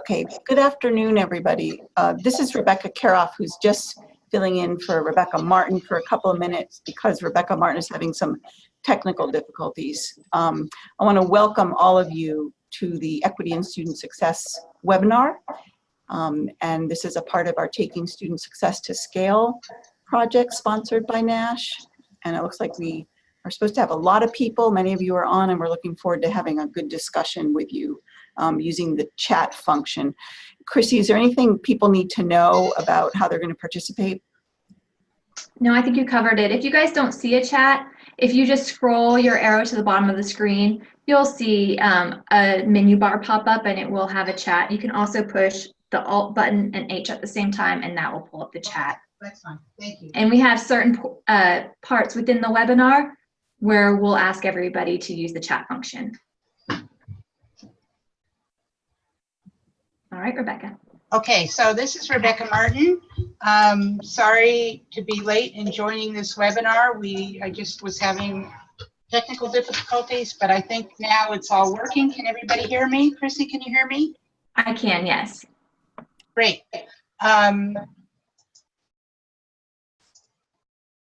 Okay, good afternoon, everybody. This is Rebecca Karoff, who's just filling in for Rebecca Martin for a couple of minutes because Rebecca Martin is having some technical difficulties. I want to welcome all of you to the Equity and Student Success webinar. And this is a part of our Taking Student Success to Scale project sponsored by NASH. And it looks like we are supposed to have a lot of people. Many of you are on, and we're looking forward to having a good discussion with you using the chat function. Chrissy, is there anything people need to know about how they're going to participate? No, I think you covered it. If you guys don't see a chat, if you just scroll your arrow to the bottom of the screen, you'll see a menu bar pop up and it will have a chat. You can also push the Alt button and H at the same time, and that will pull up the chat. That's fine. Thank you. And we have certain parts within the webinar where we'll ask everybody to use the chat function. All right, Rebecca. Okay, so this is Rebecca Martin. Sorry to be late in joining this webinar. I just was having technical difficulties, but I think now it's all working. Can everybody hear me? Chrissy, can you hear me? I can, yes. Great.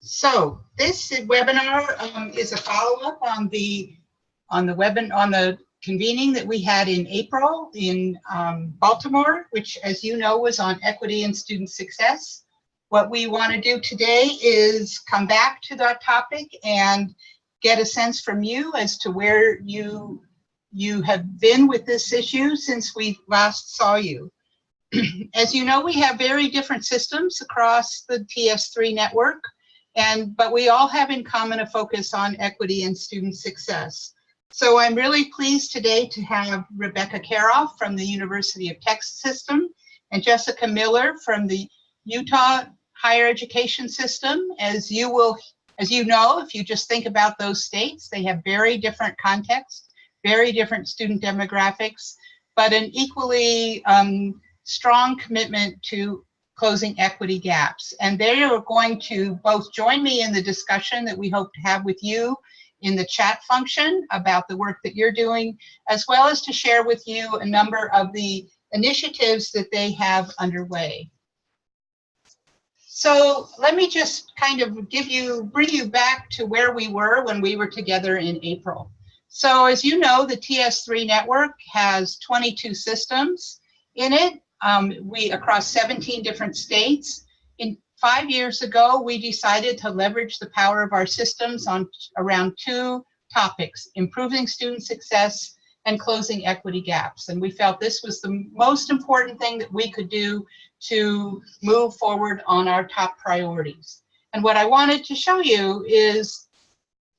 So this webinar is a follow-up on the convening that we had in April in Baltimore, which, as you know, was on equity and student success. What we want to do today is come back to that topic and get a sense from you as to where you have been with this issue since we last saw you. As you know, we have very different systems across the TS3 network, but we all have in common a focus on equity and student success. So I'm really pleased today to have Rebecca Karoff from the University of Texas System and Jessica Miller from the Utah Higher Education System. As you know, if you just think about those states, they have very different contexts, very different student demographics, but an equally strong commitment to closing equity gaps. And they are going to both join me in the discussion that we hope to have with you in the chat function about the work that you're doing, as well as to share with you a number of the initiatives that they have underway. So let me just kind of bring you back to where we were when we were together in April. So as you know, the TS3 network has 22 systems in it, across 17 different states. 5 years ago, we decided to leverage the power of our systems around two topics: improving student success and closing equity gaps. And we felt this was the most important thing that we could do to move forward on our top priorities. And what I wanted to show you is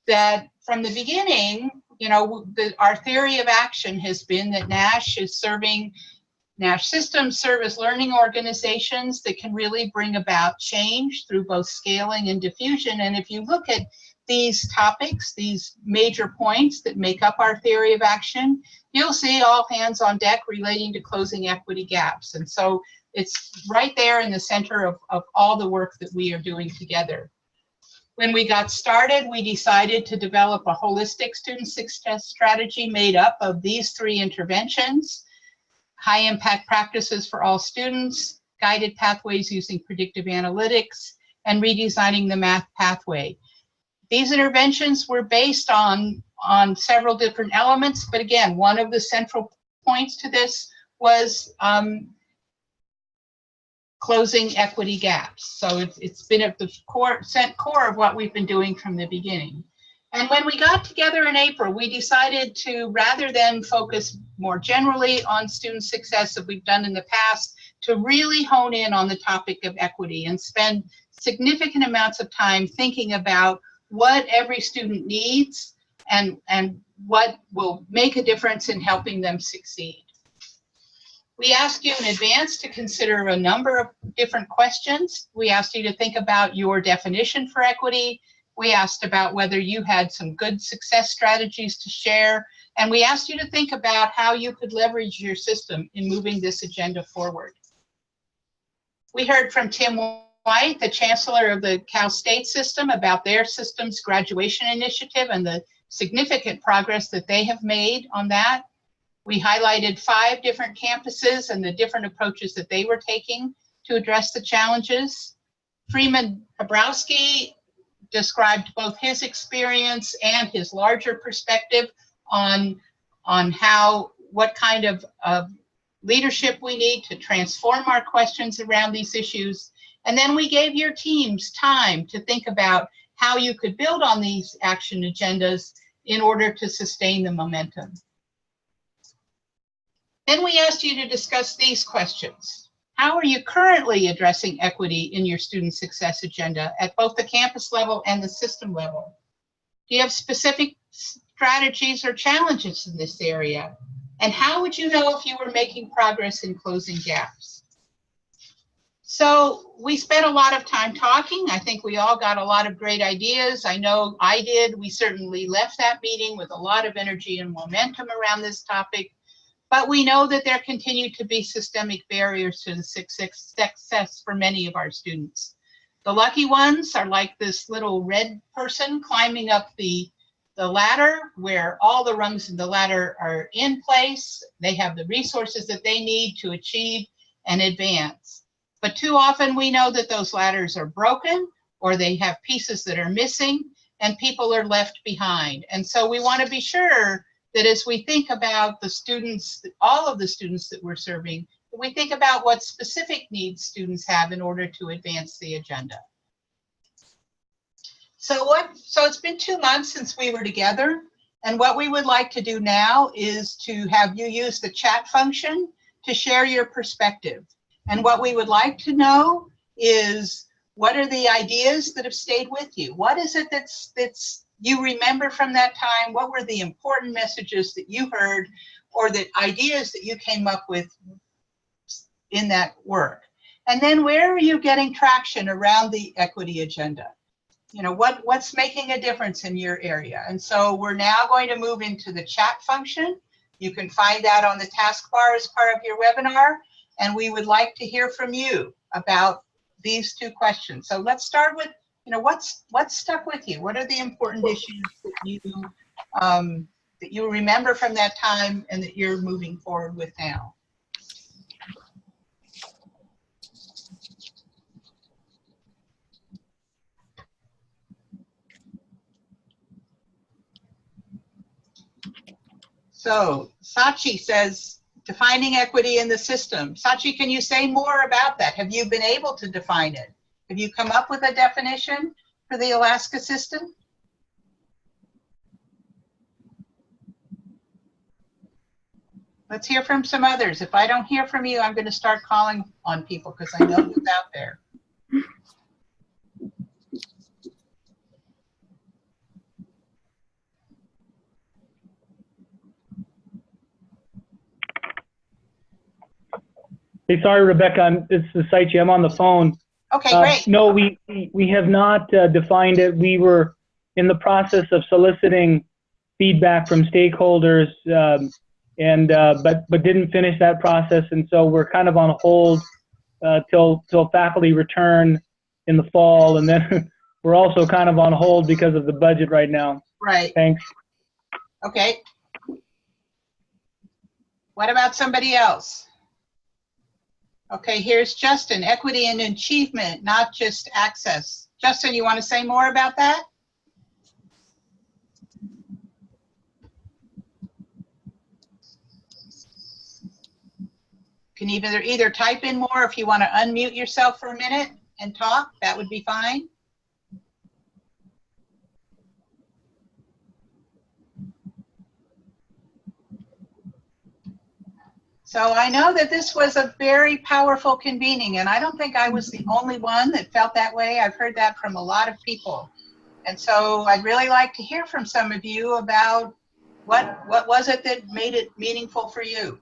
that from the beginning, our theory of action has been that NASH systems serve as learning organizations that can really bring about change through both scaling and diffusion. And if you look at these topics, these major points that make up our theory of action, you'll see all hands on deck relating to closing equity gaps. And so it's right there in the center of all the work that we are doing together. When we got started, we decided to develop a holistic student success strategy made up of these three interventions: high impact practices for all students, guided pathways using predictive analytics, and redesigning the math pathway. These interventions were based on several different elements, but again, one of the central points to this was closing equity gaps. So it's been at the core of what we've been doing from the beginning. And when we got together in April, we decided to, rather than focus more generally on student success that we've done in the past, to really hone in on the topic of equity and spend significant amounts of time thinking about what every student needs and what will make a difference in helping them succeed. We asked you in advance to consider a number of different questions. We asked you to think about your definition for equity. We asked about whether you had some good success strategies to share, and we asked you to think about how you could leverage your system in moving this agenda forward. We heard from Tim White, the Chancellor of the Cal State System, about their system's graduation initiative and the significant progress that they have made on that. We highlighted 5 different campuses and the different approaches that they were taking to address the challenges. Freeman Abrowski described both his experience and his larger perspective on what kind of leadership we need to transform our questions around these issues. And then we gave your teams time to think about how you could build on these action agendas in order to sustain the momentum. Then we asked you to discuss these questions. How are you currently addressing equity in your student success agenda at both the campus level and the system level? Do you have specific strategies or challenges in this area? And how would you know if you were making progress in closing gaps? So we spent a lot of time talking. I think we all got a lot of great ideas. I know I did. We certainly left that meeting with a lot of energy and momentum around this topic. But we know that there continue to be systemic barriers to the success for many of our students. The lucky ones are like this little red person climbing up the ladder, where all the rungs in the ladder are in place. They have the resources that they need to achieve and advance. But too often we know that those ladders are broken, or they have pieces that are missing, and people are left behind. And so we want to be sure that as we think about the students, all of the students that we're serving, we think about what specific needs students have in order to advance the agenda. So it's been 2 months since we were together, and what we would like to do now is to have you use the chat function to share your perspective. And what we would like to know is, what are the ideas that have stayed with you? What is it that's you remember from that time? What were the important messages that you heard, or the ideas that you came up with in that work? And then where are you getting traction around the equity agenda? You know, what's making a difference in your area? And so we're now going to move into the chat function. You can find that on the taskbar as part of your webinar. And we would like to hear from you about these 2 questions. So let's start with, you know, what's stuck with you? What are the important issues that you remember from that time and that you're moving forward with now? So Sachi says, defining equity in the system. Sachi, can you say more about that? Have you been able to define it? Have you come up with a definition for the Alaska system? Let's hear from some others. If I don't hear from you, I'm going to start calling on people because I know who's out there. Hey, sorry, Rebecca, it's Saichi. I'm on the phone. Okay, great. No, we have not defined it. We were in the process of soliciting feedback from stakeholders, but didn't finish that process, and so we're kind of on hold till faculty return in the fall, and then we're also kind of on hold because of the budget right now. Right. Thanks. Okay. What about somebody else? Okay, here's Justin. Equity and achievement, not just access. Justin, you want to say more about that? Can you either type in more, if you want to unmute yourself for a minute and talk, that would be fine. So I know that this was a very powerful convening, and I don't think I was the only one that felt that way. I've heard that from a lot of people. And so I'd really like to hear from some of you about what was it that made it meaningful for you?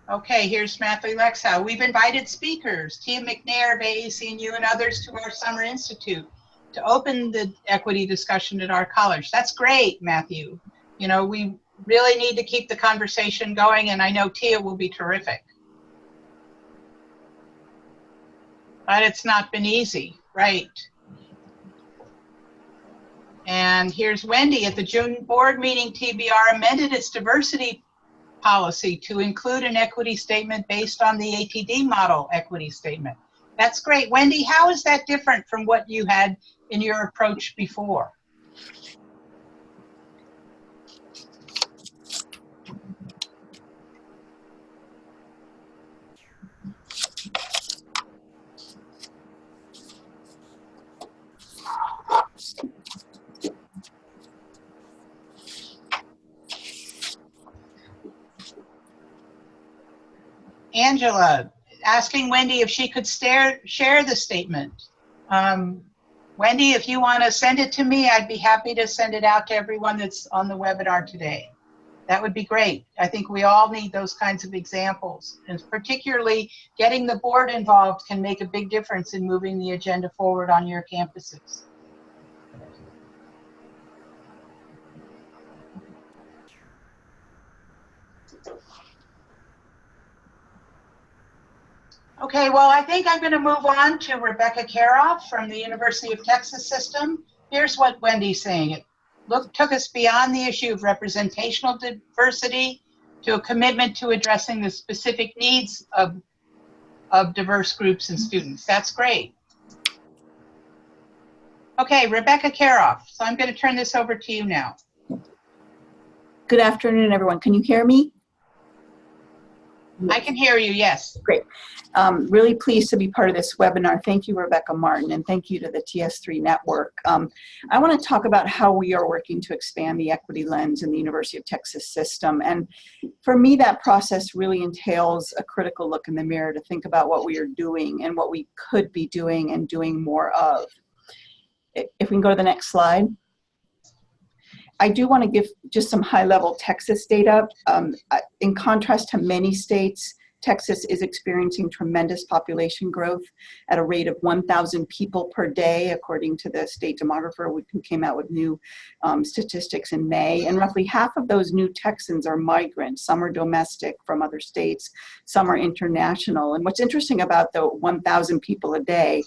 Okay, here's Matthew Lexow. We've invited speakers, Tia McNair of AAC&U and others, to our Summer Institute to open the equity discussion at our college. That's great, Matthew. You know, we really need to keep the conversation going, and I know Tia will be terrific. But it's not been easy, right? And here's Wendy. At the June board meeting, TBR amended its diversity policy to include an equity statement based on the ATD model equity statement. That's great. Wendy, how is that different from what you had in your approach before? Angela, asking Wendy if she could share the statement. Wendy, if you want to send it to me, I'd be happy to send it out to everyone that's on the webinar today. That would be great. I think we all need those kinds of examples, and particularly getting the board involved can make a big difference in moving the agenda forward on your campuses. Okay, well, I think I'm going to move on to Rebecca Karoff from the University of Texas System. Here's what Wendy's saying. It took us beyond the issue of representational diversity to a commitment to addressing the specific needs of diverse groups and students. That's great. Okay, Rebecca Karoff. So I'm going to turn this over to you now. Good afternoon, everyone. Can you hear me? I can hear you, yes. Great. Really pleased to be part of this webinar. Thank you, Rebecca Martin, and thank you to the TS3 network. I want to talk about how we are working to expand the equity lens in the University of Texas system. And for me, that process really entails a critical look in the mirror to think about what we are doing and what we could be doing and doing more of. If we can go to the next slide. I do want to give just some high-level Texas data. In contrast to many states, Texas is experiencing tremendous population growth at a rate of 1,000 people per day, according to the state demographer who came out with new statistics in May. And roughly half of those new Texans are migrants. Some are domestic from other states, some are international. And what's interesting about the 1,000 people a day,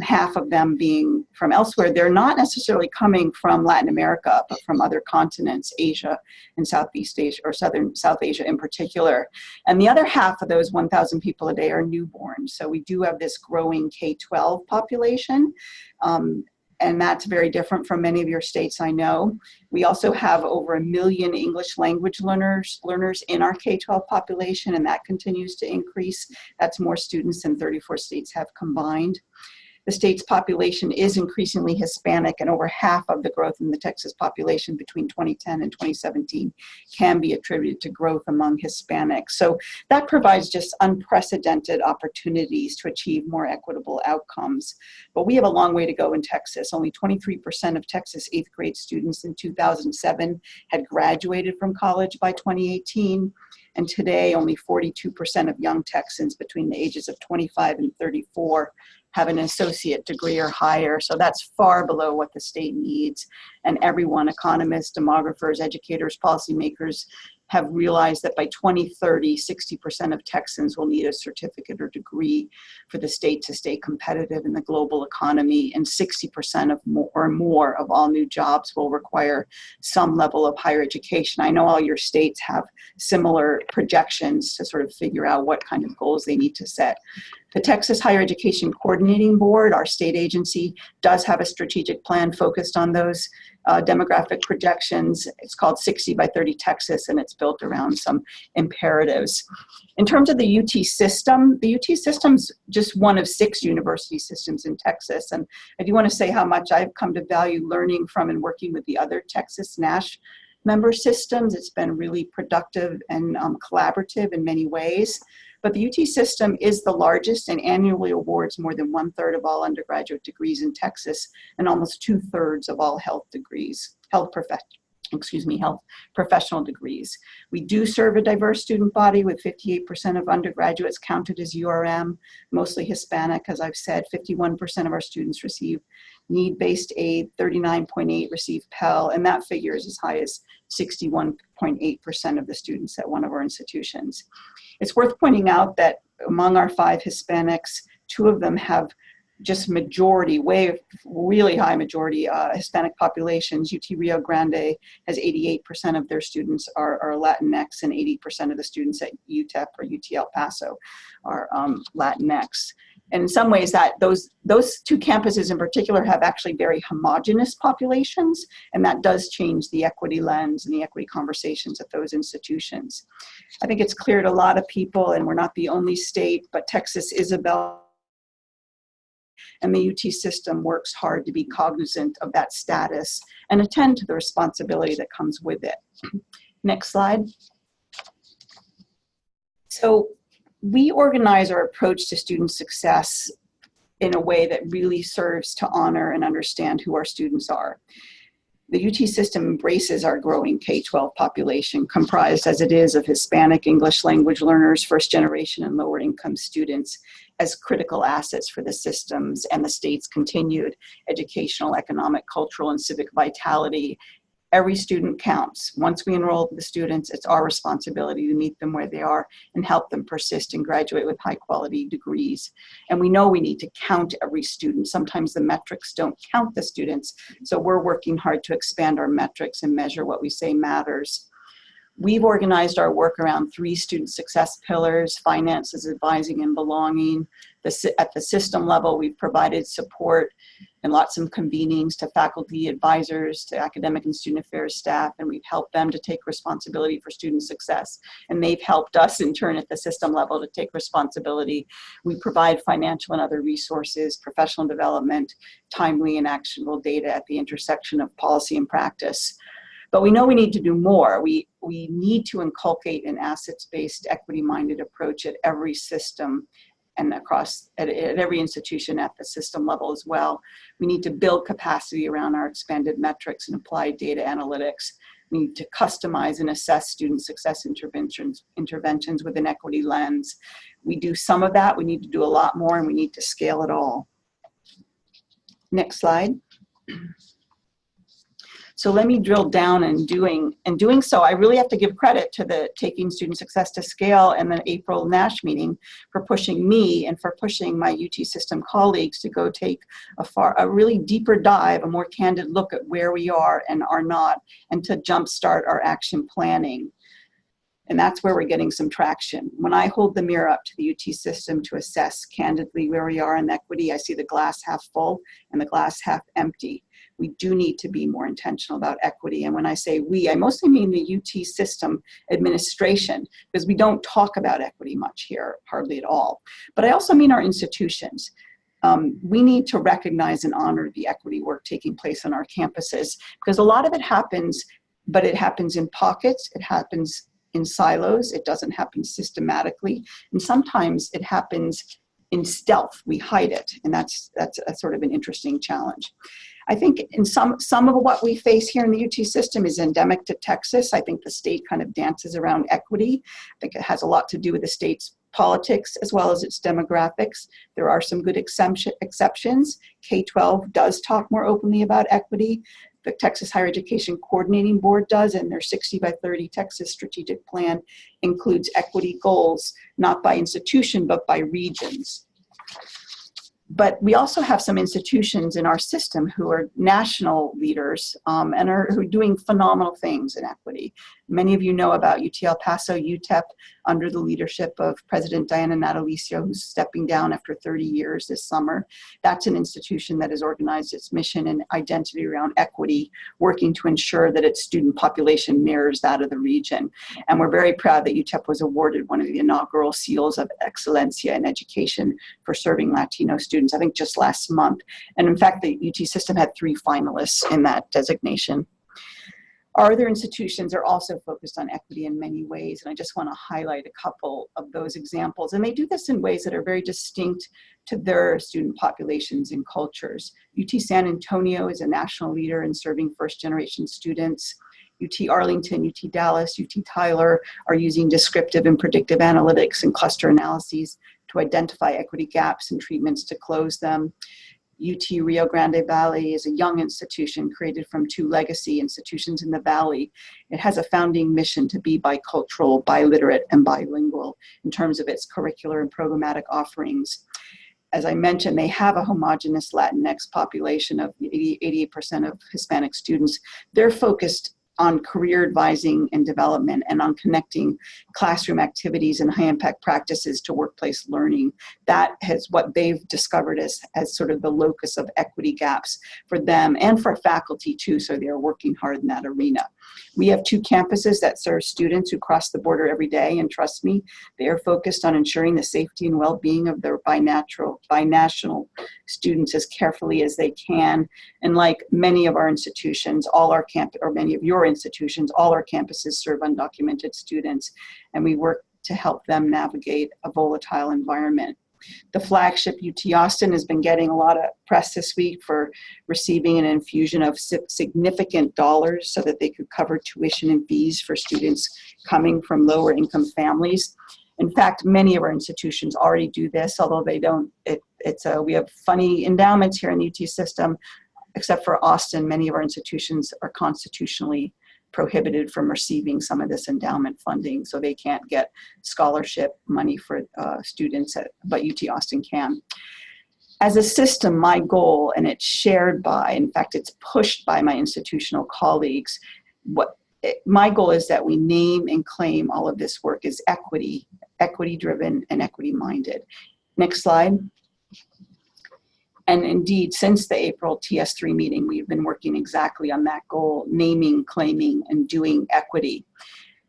half of them being from elsewhere, they're not necessarily coming from Latin America, but from other continents, Asia and Southeast Asia, or South Asia in particular. And the other half of those 1,000 people a day are newborns. So we do have this growing K-12 population. And that's very different from many of your states, I know. We also have over 1 million English language learners in our K-12 population, and that continues to increase. That's more students than 34 states have combined. The state's population is increasingly Hispanic, and over half of the growth in the Texas population between 2010 and 2017 can be attributed to growth among Hispanics. So that provides just unprecedented opportunities to achieve more equitable outcomes. But we have a long way to go in Texas. Only 23% of Texas 8th grade students in 2007 had graduated from college by 2018. And today, only 42% of young Texans between the ages of 25 and 34 have an associate degree or higher. So that's far below what the state needs. And everyone, economists, demographers, educators, policymakers, have realized that by 2030, 60% of Texans will need a certificate or degree for the state to stay competitive in the global economy, and 60% or more of all new jobs will require some level of higher education. I know all your states have similar projections to sort of figure out what kind of goals they need to set. The Texas Higher Education Coordinating Board, our state agency, does have a strategic plan focused on those demographic projections. It's called 60 by 30 Texas, and it's built around some imperatives. In terms of the UT system, the UT system's just one of 6 university systems in Texas. And I do want to say how much I've come to value learning from and working with the other Texas NASH member systems. It's been really productive and collaborative in many ways. But the UT system is the largest and annually awards more than 1/3 of all undergraduate degrees in Texas and almost 2/3 of all health professional degrees. We do serve a diverse student body with 58% of undergraduates counted as URM, mostly Hispanic. As I've said, 51% of our students receive need-based aid, 39.8% receive Pell, and that figure is as high as 61.8% of the students at one of our institutions. It's worth pointing out that among our 5 Hispanics, 2 of them have just majority, really high majority Hispanic populations. UT Rio Grande has 88% of their students are Latinx, and 80% of the students at UTEP or UT El Paso are Latinx. And in some ways that those 2 campuses in particular have actually very homogeneous populations, and that does change the equity lens and the equity conversations at those institutions. I think it's clear to a lot of people, and we're not the only state, but Texas Isabel and the UT system works hard to be cognizant of that status and attend to the responsibility that comes with it. Next slide. So we organize our approach to student success in a way that really serves to honor and understand who our students are. The UT system embraces our growing K-12 population, comprised as it is of Hispanic English language learners, first generation and lower income students, as critical assets for the systems and the state's continued educational, economic, cultural, and civic vitality. Every student counts. Once we enroll the students, it's our responsibility to meet them where they are and help them persist and graduate with high quality degrees. And we know we need to count every student. Sometimes the metrics don't count the students. So we're working hard to expand our metrics and measure what we say matters. We've organized our work around 3 student success pillars: finances, advising, and belonging. At the system level, we've provided support and lots of convenings to faculty, advisors, to academic and student affairs staff, and we've helped them to take responsibility for student success. And they've helped us in turn at the system level to take responsibility. We provide financial and other resources, professional development, timely and actionable data at the intersection of policy and practice. But we know we need to do more. We need to inculcate an assets-based, equity-minded approach at every system and across at every institution at the system level as well. We need to build capacity around our expanded metrics and applied data analytics. We need to customize and assess student success interventions with an equity lens. We do some of that. We need to do a lot more, and we need to scale it all. Next slide. So let me drill down in doing so. I really have to give credit to the Taking Student Success to Scale and the April NASH meeting for pushing me and for pushing my UT system colleagues to go take a really deeper dive, a more candid look at where we are and are not, and to jumpstart our action planning. And that's where we're getting some traction. When I hold the mirror up to the UT system to assess candidly where we are in equity, I see the glass half full and the glass half empty. We do need to be more intentional about equity. And when I say we, I mostly mean the UT system administration, because we don't talk about equity much here, hardly at all. But I also mean our institutions. We need to recognize and honor the equity work taking place on our campuses, because a lot of it happens, but it happens in pockets, it happens in silos, it doesn't happen systematically, and sometimes it happens in stealth. We hide it, and that's a sort of an interesting challenge. I think in some of what we face here in the UT system is endemic to Texas. I think the state kind of dances around equity. I think it has a lot to do with the state's politics as well as its demographics. There are some good exceptions. K-12 does talk more openly about equity. The Texas Higher Education Coordinating Board does, and their 60 by 30 Texas strategic plan includes equity goals, not by institution, but by regions. But we also have some institutions in our system who are national leaders and who are doing phenomenal things in equity. Many of you know about UT El Paso, UTEP, under the leadership of President Diana Natalicio, who's stepping down after 30 years this summer. That's an institution that has organized its mission and identity around equity, working to ensure that its student population mirrors that of the region. And we're very proud that UTEP was awarded one of the inaugural seals of Excelencia in Education for serving Latino students, I think just last month. And in fact, the UT system had 3 finalists in that designation. Our other institutions are also focused on equity in many ways, and I just want to highlight a couple of those examples. And they do this in ways that are very distinct to their student populations and cultures. UT San Antonio is a national leader in serving first-generation students. UT Arlington, UT Dallas, UT Tyler are using descriptive and predictive analytics and cluster analyses to identify equity gaps and treatments to close them. UT Rio Grande Valley is a young institution created from 2 legacy institutions in the Valley. It has a founding mission to be bicultural, biliterate, and bilingual in terms of its curricular and programmatic offerings. as I mentioned, they have a homogeneous Latinx population of 88% of Hispanic students. They're focused on career advising and development and on connecting classroom activities and high impact practices to workplace learning. That has what they've discovered as sort of the locus of equity gaps for them and for faculty too, so they're working hard in that arena. We have 2 campuses that serve students who cross the border every day, and trust me, they are focused on ensuring the safety and well-being of their binational students as carefully as they can. And like many of our institutions, many of your institutions, all our campuses serve undocumented students, and we work to help them navigate a volatile environment. The flagship UT Austin has been getting a lot of press this week for receiving an infusion of significant dollars so that they could cover tuition and fees for students coming from lower income families. In fact, many of our institutions already do this, although they don't. We have funny endowments here in the UT system, except for Austin. Many of our institutions are constitutionally prohibited from receiving some of this endowment funding, so they can't get scholarship money for students, but UT Austin can. As a system, my goal, and it's shared by, in fact, it's pushed by my institutional colleagues, my goal is that we name and claim all of this work as equity-driven and equity-minded. Next slide. And indeed, since the April TS3 meeting, we've been working exactly on that goal, naming, claiming, and doing equity.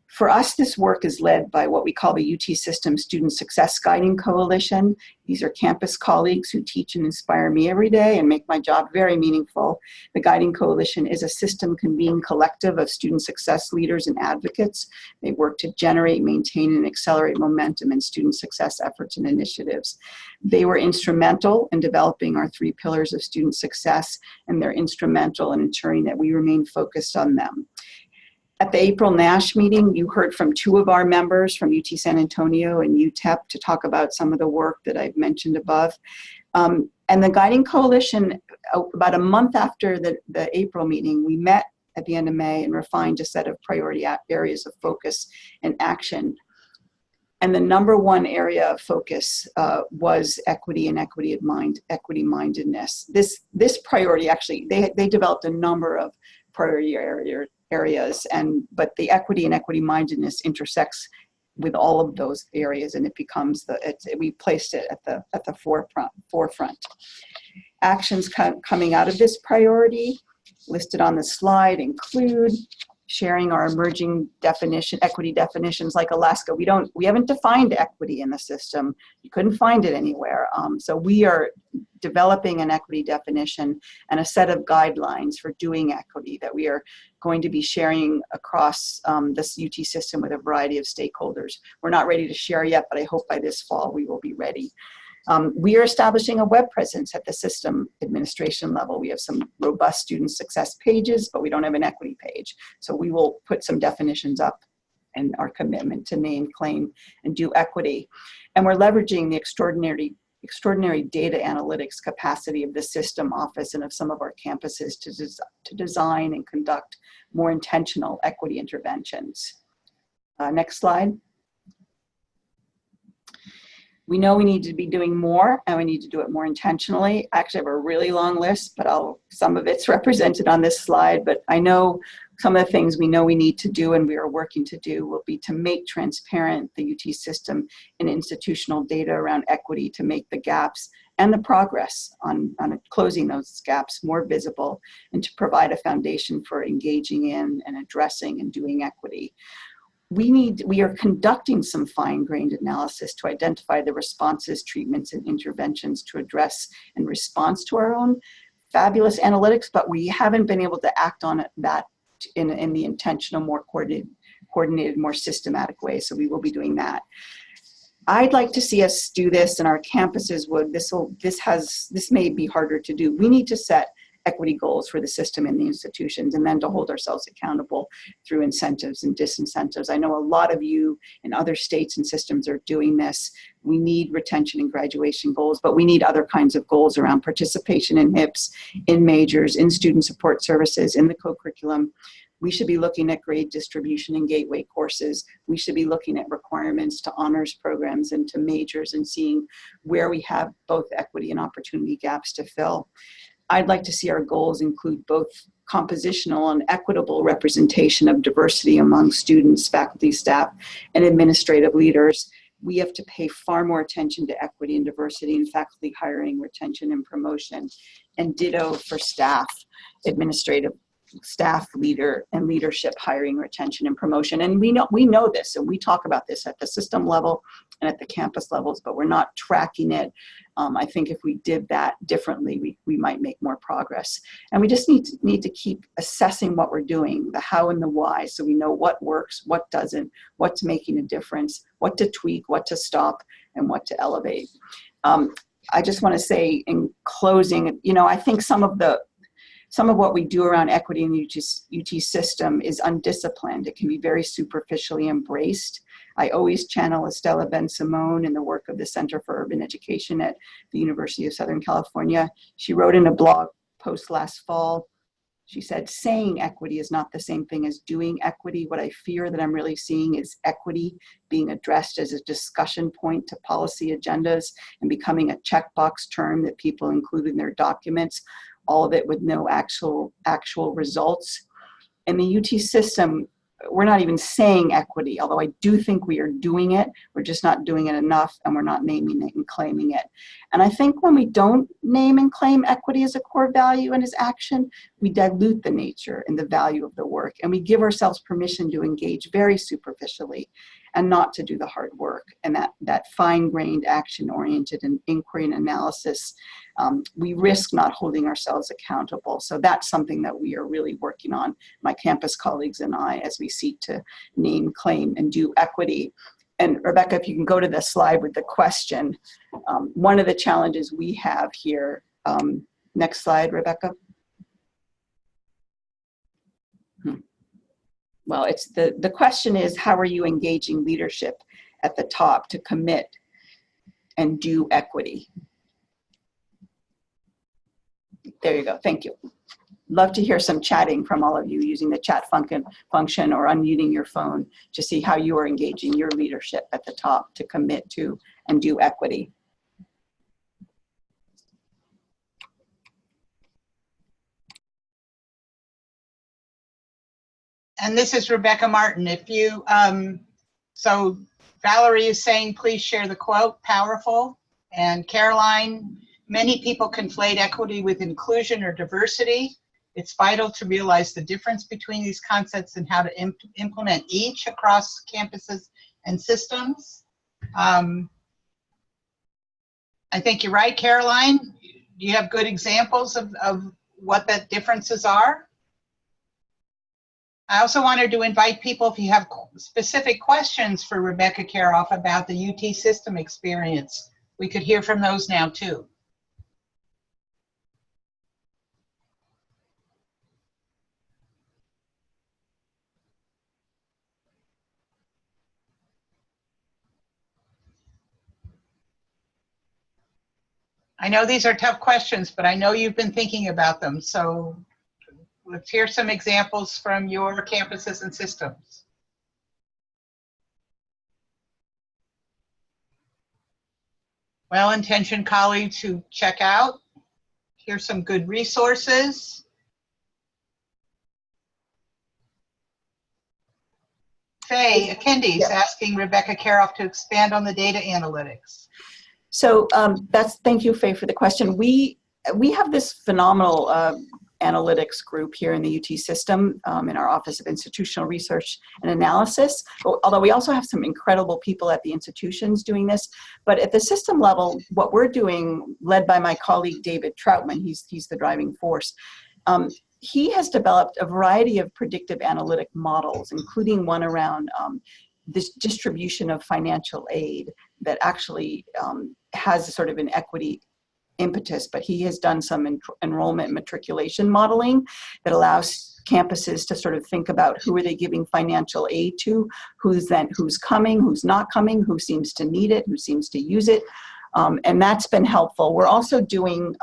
For us, this work is led by what we call the UT System Student Success Guiding Coalition. These are campus colleagues who teach and inspire me every day and make my job very meaningful. The Guiding Coalition is a system-convened collective of student success leaders and advocates. They work to generate, maintain, and accelerate momentum in student success efforts and initiatives. They were instrumental in developing our 3 pillars of student success, and they're instrumental in ensuring that we remain focused on them. At the April NASH meeting, you heard from 2 of our members from UT San Antonio and UTEP to talk about some of the work that I've mentioned above. And the Guiding Coalition, about a month after the April meeting, we met at the end of May and refined a set of priority areas of focus and action. And the _1 area of focus was equity and equity-mindedness. This priority, actually, they developed a number of priority areas, but the equity and equity-mindedness intersects with all of those areas, and it becomes we placed it at the forefront. Actions coming out of this priority listed on the slide include sharing our emerging equity definitions. Like Alaska, we haven't defined equity in the system. You couldn't find it anywhere. So we are developing an equity definition and a set of guidelines for doing equity that we are going to be sharing across this UT system with a variety of stakeholders. We're not ready to share yet, but I hope by this fall we will be ready. We are establishing a web presence at the system administration level. We have some robust student success pages, but we don't have an equity page. So we will put some definitions up and our commitment to name, claim, and do equity. And we're leveraging the extraordinary data analytics capacity of the system office and of some of our campuses to design and conduct more intentional equity interventions. Next slide. We know we need to be doing more, and we need to do it more intentionally. I actually have a really long list, but some of it's represented on this slide. But I know some of the things we know we need to do and we are working to do will be to make transparent the UT system and institutional data around equity, to make the gaps and the progress on closing those gaps more visible, and to provide a foundation for engaging in and addressing and doing equity. We are conducting some fine-grained analysis to identify the responses, treatments, and interventions to address and response to our own fabulous analytics, but we haven't been able to act on that in the intentional, more coordinated, more systematic way. So we will be doing that. I'd like to see us do this, and our campuses would. This may be harder to do. We need to set equity goals for the system and the institutions, and then to hold ourselves accountable through incentives and disincentives. I know a lot of you in other states and systems are doing this. We need retention and graduation goals, but we need other kinds of goals around participation in HIPs, in majors, in student support services, in the co-curriculum. We should be looking at grade distribution and gateway courses. We should be looking at requirements to honors programs and to majors and seeing where we have both equity and opportunity gaps to fill. I'd like to see our goals include both compositional and equitable representation of diversity among students, faculty, staff, and administrative leaders. We have to pay far more attention to equity and diversity in faculty hiring, retention, and promotion, and ditto for staff, administrative staff leader and leadership hiring, retention, and promotion. And we know this, and we talk about this at the system level and at the campus levels, but we're not tracking it. I think if we did that differently, we might make more progress. And we just need to keep assessing what we're doing, the how and the why, so we know what works, what doesn't, what's making a difference, what to tweak, what to stop, and what to elevate. I just want to say in closing, I think some of what we do around equity in the UT system is undisciplined. It can be very superficially embraced. I always channel Estella Ben-Simone in the work of the Center for Urban Education at the University of Southern California. She wrote in a blog post last fall, she said, saying equity is not the same thing as doing equity. What I fear that I'm really seeing is equity being addressed as a discussion point to policy agendas and becoming a checkbox term that people include in their documents, all of it with no actual results. In the UT system, we're not even saying equity, although I do think we are doing it. We're just not doing it enough, and we're not naming it and claiming it. And I think when we don't name and claim equity as a core value and as action, we dilute the nature and the value of the work, and we give ourselves permission to engage very superficially and not to do the hard work. And that fine-grained, action-oriented and inquiry and analysis, we risk not holding ourselves accountable. So that's something that we are really working on, my campus colleagues and I, as we seek to name, claim, and do equity. And Rebecca, if you can go to the slide with the question, one of the challenges we have here, next slide, Rebecca. Well, it's the question is, how are you engaging leadership at the top to commit and do equity? There you go, thank you. Love to hear some chatting from all of you using the chat function or unmuting your phone to see how you are engaging your leadership at the top to commit to and do equity. And this is Rebecca Martin. If you, so Valerie is saying, please share the quote, powerful. And Caroline, many people conflate equity with inclusion or diversity. It's vital to realize the difference between these concepts and how to implement each across campuses and systems. I think you're right, Caroline. Do you have good examples of what the differences are? I also wanted to invite people, if you have specific questions for Rebecca Karoff about the UT system experience, we could hear from those now too. I know these are tough questions, but I know you've been thinking about them. So let's hear some examples from your campuses and systems. Well-intentioned colleagues who check out. Here's some good resources. Faye Akendi's asking Rebecca Karoff to expand on the data analytics. So thank you, Faye, for the question. We have this phenomenal analytics group here in the UT system in our Office of Institutional Research and Analysis, although we also have some incredible people at the institutions doing this. But at the system level, what we're doing, led by my colleague David Troutman, he's the driving force, he has developed a variety of predictive analytic models, including one around this distribution of financial aid that actually has sort of an equity impetus, but he has done some enrollment matriculation modeling that allows campuses to sort of think about who are they giving financial aid to, who's coming, who's not coming, who seems to need it, who seems to use it. And that's been helpful. We're also doing,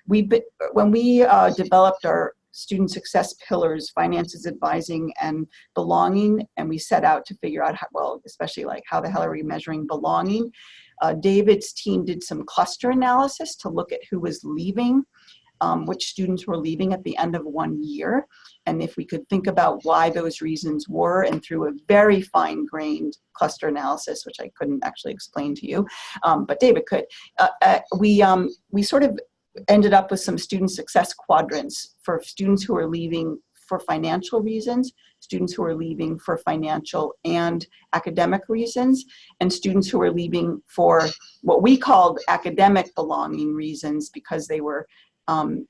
when we developed our student success pillars: finances, advising, and belonging. And we set out to figure out how, well, especially like how the hell are we measuring belonging? David's team did some cluster analysis to look at who was leaving, which students were leaving at the end of 1 year, and if we could think about why those reasons were, and through a very fine-grained cluster analysis, which I couldn't actually explain to you, but David could, we sort of ended up with some student success quadrants for students who are leaving for financial reasons, students who are leaving for financial and academic reasons, and students who are leaving for what we called academic belonging reasons, because they were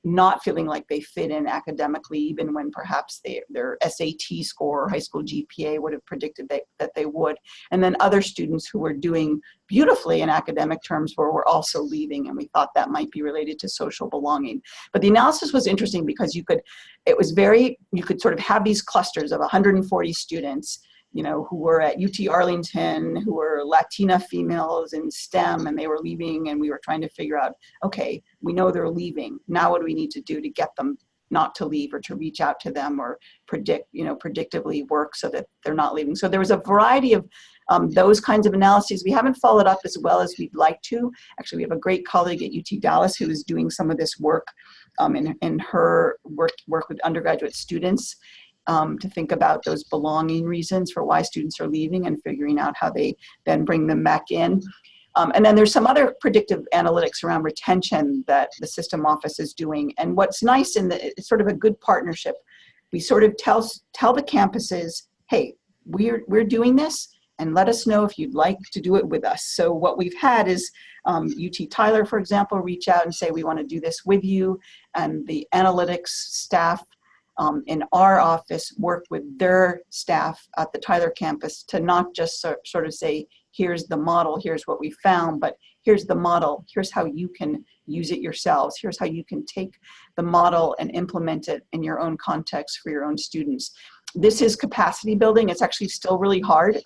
not feeling like they fit in academically, even when perhaps their SAT score or high school GPA would have predicted that they would. And then other students who were doing beautifully in academic terms were also leaving, and we thought that might be related to social belonging. But the analysis was interesting because you could sort of have these clusters of 140 students, you know, who were at UT Arlington, who were Latina females in STEM, and they were leaving, and we were trying to figure out, okay, we know they're leaving. Now what do we need to do to get them not to leave, or to reach out to them, or predictively work so that they're not leaving? So there was a variety of those kinds of analyses. We haven't followed up as well as we'd like to. Actually, we have a great colleague at UT Dallas who is doing some of this work in her work with undergraduate students, to think about those belonging reasons for why students are leaving, and figuring out how they then bring them back in. And then there's some other predictive analytics around retention that the system office is doing. And what's nice it's sort of a good partnership. We sort of tell the campuses, hey, we're doing this, and let us know if you'd like to do it with us. So what we've had is UT Tyler, for example, reach out and say, we want to do this with you. And the analytics staff in our office work with their staff at the Tyler campus to not just sort of say, here's the model, here's what we found, but here's the model, here's how you can use it yourselves, here's how you can take the model and implement it in your own context for your own students. This is capacity building. It's actually still really hard.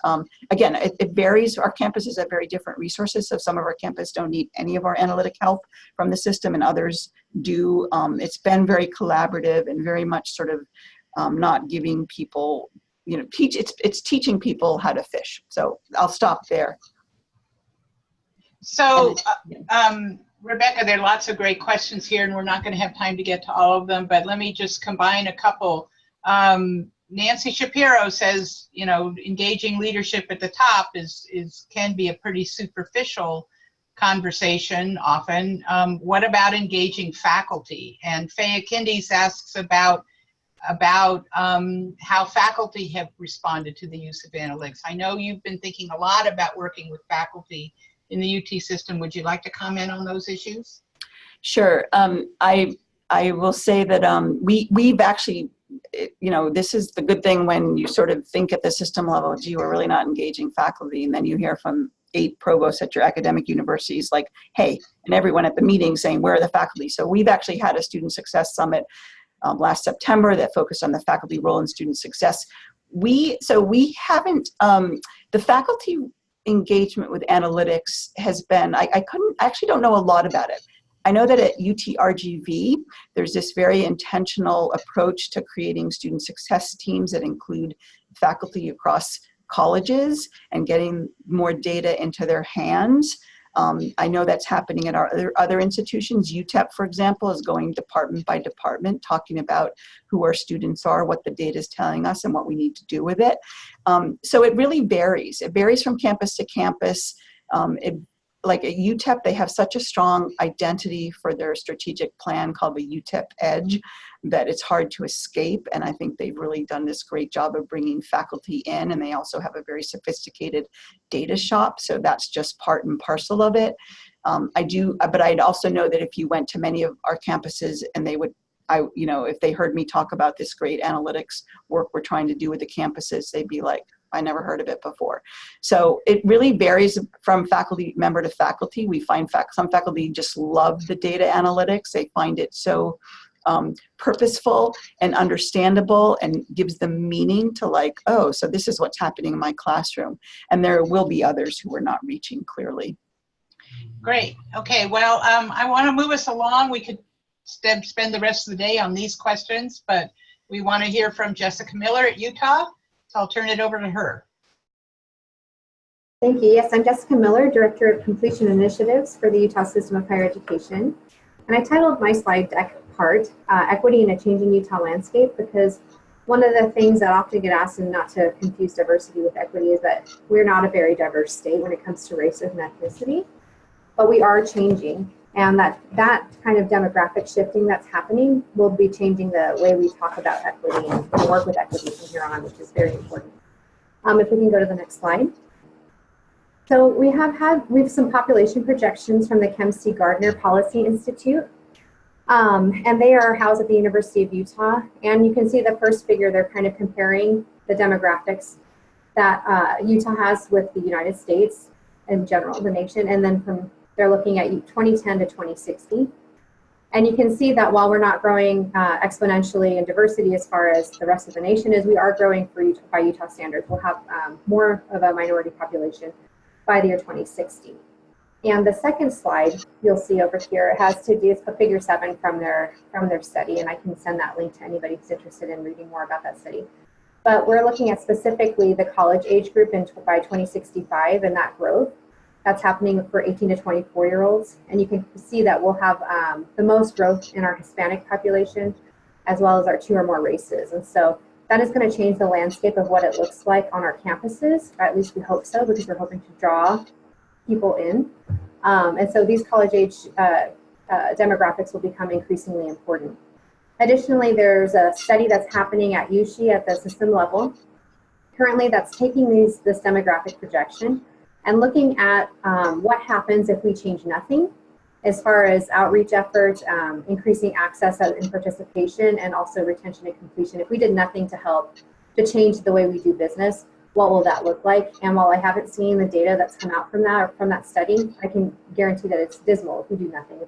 Again, it varies. Our campuses have very different resources. So some of our campuses don't need any of our analytic help from the system, and others do. It's been very collaborative and very much sort of not giving people, it's teaching people how to fish. So I'll stop there. So, Rebecca, there are lots of great questions here, and we're not going to have time to get to all of them, but let me just combine a couple. Nancy Shapiro says, engaging leadership at the top can be a pretty superficial conversation often. What about engaging faculty? And Faya Kindes asks about how faculty have responded to the use of analytics. I know you've been thinking a lot about working with faculty in the UT system. Would you like to comment on those issues? Sure. I will say that we've actually, this is the good thing when you sort of think at the system level, gee, we're really not engaging faculty. And then you hear from 8 provosts at your academic universities like, hey, and everyone at the meeting saying, where are the faculty? So we've actually had a student success summit last September that focused on the faculty role in student success. We haven't, the faculty engagement with analytics has been, I actually don't know a lot about it. I know that at UT RGV, there's this very intentional approach to creating student success teams that include faculty across colleges and getting more data into their hands. I know that's happening at our other institutions. UTEP, for example, is going department by department, talking about who our students are, what the data is telling us, and what we need to do with it. So it really varies. It varies from campus to campus. Like at UTEP, they have such a strong identity for their strategic plan called the UTEP Edge that it's hard to escape. And I think they've really done this great job of bringing faculty in, and they also have a very sophisticated data shop. So that's just part and parcel of it. But I'd also know that if you went to many of our campuses and they would, if they heard me talk about this great analytics work we're trying to do with the campuses, they'd be like, I never heard of it before. So it really varies from faculty member to faculty. We find some faculty just love the data analytics. They find it so purposeful and understandable and gives them meaning to like, oh, so this is what's happening in my classroom. And there will be others who are not reaching clearly. Great. Okay. Well, I want to move us along. We could spend the rest of the day on these questions, but we want to hear from Jessica Miller at Utah, so I'll turn it over to her. Thank you. Yes, I'm Jessica Miller, Director of Completion Initiatives for the Utah System of Higher Education. And I titled my slide deck part, Equity in a Changing Utah Landscape, because one of the things that often get asked, and not to confuse diversity with equity, is that we're not a very diverse state when it comes to race and ethnicity, but we are changing. And that kind of demographic shifting that's happening will be changing the way we talk about equity and work with equity from here on, which is very important. If we can go to the next slide. So we have some population projections from the Kempsey Gardner Policy Institute. And they are housed at the University of Utah. And you can see the first figure, they're kind of comparing the demographics that Utah has with the United States in general, the nation. And then they're looking at 2010 to 2060. And you can see that while we're not growing exponentially in diversity as far as the rest of the nation is, we are growing by Utah standards. We'll have more of a minority population by the year 2060. And the second slide you'll see over here has to do with figure 7 from their study, and I can send that link to anybody who's interested in reading more about that study. But we're looking at specifically the college age group by 2065 and that growth that's happening for 18 to 24-year-olds. And you can see that we'll have the most growth in our Hispanic population, as well as our 2 or more races. And so that is going to change the landscape of what it looks like on our campuses, or at least we hope so, because we're hoping to draw people in. And so these college age demographics will become increasingly important. Additionally, there's a study that's happening at USHE at the system level currently that's taking this demographic projection and looking at what happens if we change nothing as far as outreach efforts, increasing access and participation, and also retention and completion. If we did nothing to help to change the way we do business, what will that look like? And while I haven't seen the data that's come out from that study, I can guarantee that it's dismal if we do nothing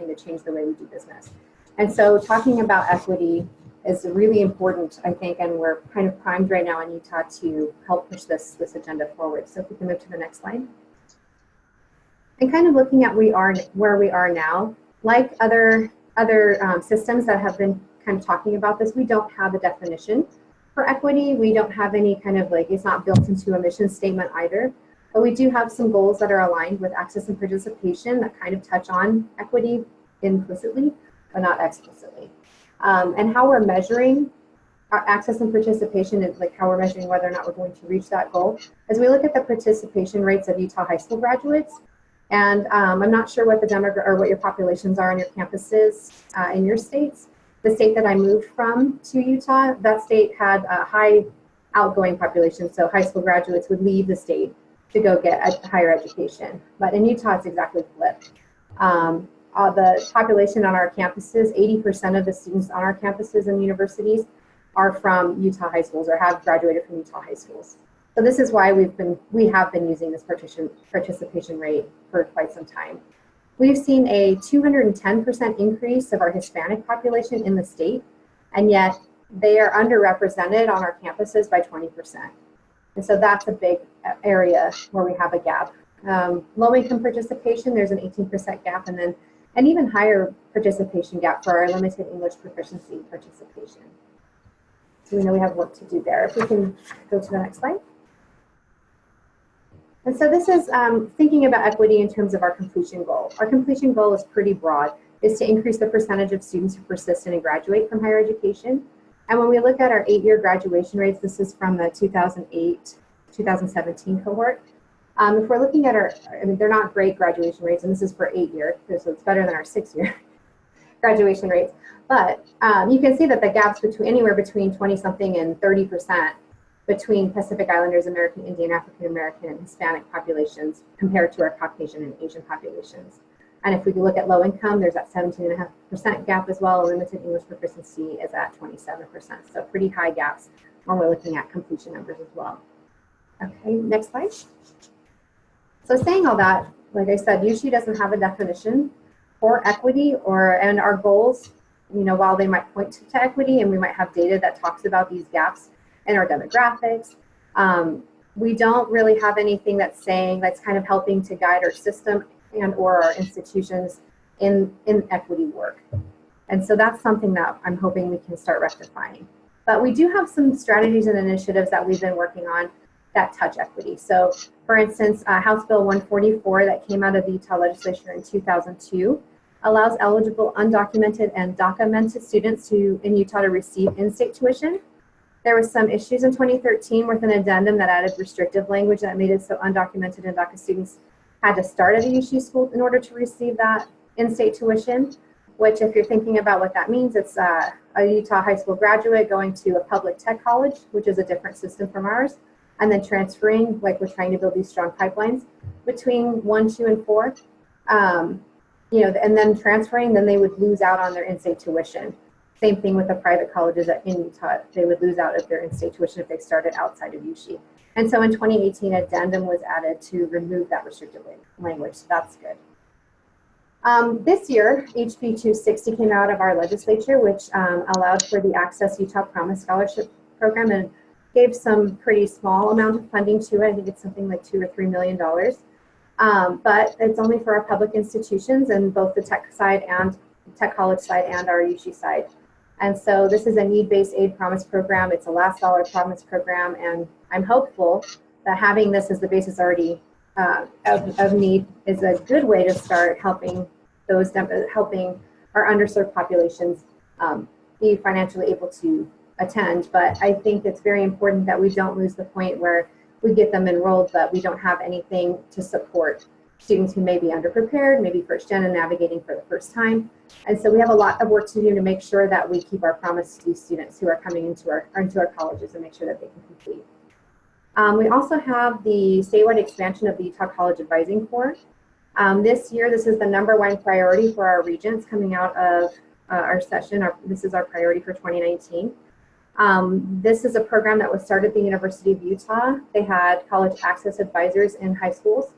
to change the way we do business. And so talking about equity is really important, I think, and we're kind of primed right now in Utah to help push this agenda forward. So if we can move to the next slide. And kind of looking at where we are now, like other systems that have been kind of talking about this, we don't have a definition for equity. We don't have any kind of it's not built into a mission statement either, but we do have some goals that are aligned with access and participation that kind of touch on equity implicitly, but not explicitly. And how we're measuring our access and participation is how we're measuring whether or not we're going to reach that goal. As we look at the participation rates of Utah high school graduates, and I'm not sure what what your populations are on your campuses in your states. The state that I moved from to Utah, that state had a high outgoing population, so high school graduates would leave the state to go get a higher education. But in Utah, it's exactly flipped. The population on our campuses, 80% of the students on our campuses and universities are from Utah high schools or have graduated from Utah high schools. So this is why we have been using this participation rate for quite some time. We've seen a 210% increase of our Hispanic population in the state, and yet they are underrepresented on our campuses by 20%. And so that's a big area where we have a gap. Low income participation, there's an 18% gap, and then an even higher participation gap for our limited English proficiency participation. So we know we have work to do there. If we can go to the next slide. And so this is thinking about equity in terms of our completion goal. Our completion goal is pretty broad, is to increase the percentage of students who persist and graduate from higher education. And when we look at our 8-year graduation rates, this is from the 2008-2017 cohort. If we're looking at they're not great graduation rates, and this is for 8-year, so it's better than our 6-year graduation rates. But you can see that the gaps anywhere between 20-something and 30% between Pacific Islanders, American Indian, African American, and Hispanic populations compared to our Caucasian and Asian populations. And if we look at low income, there's that 17.5% gap as well. Limited English proficiency is at 27%. So pretty high gaps when we're looking at completion numbers as well. Okay, next slide. So saying all that, like I said, USHE doesn't have a definition for equity and our goals, while they might point to equity and we might have data that talks about these gaps in our demographics, we don't really have anything that's kind of helping to guide our system and or our institutions in equity work. And so that's something that I'm hoping we can start rectifying. But we do have some strategies and initiatives that we've been working on that touch equity. So for instance, House Bill 144 that came out of the Utah legislature in 2002 allows eligible undocumented and documented students in Utah to receive in-state tuition. There was some issues in 2013 with an addendum that added restrictive language that made it so undocumented and DACA students had to start at a UC school in order to receive that in-state tuition, which if you're thinking about what that means, it's a Utah high school graduate going to a public tech college, which is a different system from ours, and then transferring, like we're trying to build these strong pipelines between 1, 2, and 4. You know, and then transferring, then they would lose out on their in-state tuition. Same thing with the private colleges in Utah. They would lose out of their in-state tuition if they started outside of UC. And so in 2018, addendum was added to remove that restrictive language. So that's good. This year, HB 260 came out of our legislature, which allowed for the Access Utah Promise Scholarship Program and gave some pretty small amount of funding to it. I think it's something like $2 or $3 million. But it's only for our public institutions and both the tech side and tech college side and our UC side. And so this is a need-based aid promise program. It's a last dollar promise program. And I'm hopeful that having this as the basis already of need is a good way to start helping helping our underserved populations be financially able to attend. But I think it's very important that we don't lose the point where we get them enrolled, but we don't have anything to support students who may be underprepared, maybe first gen and navigating for the first time. And so we have a lot of work to do to make sure that we keep our promise to these students who are coming into our colleges and make sure that they can complete. We also have the statewide expansion of the Utah College Advising Corps. This year, this is the #1 priority for our regents coming out of our session. This is our priority for 2019. This is a program that was started at the University of Utah. They had college access advisors in high schools,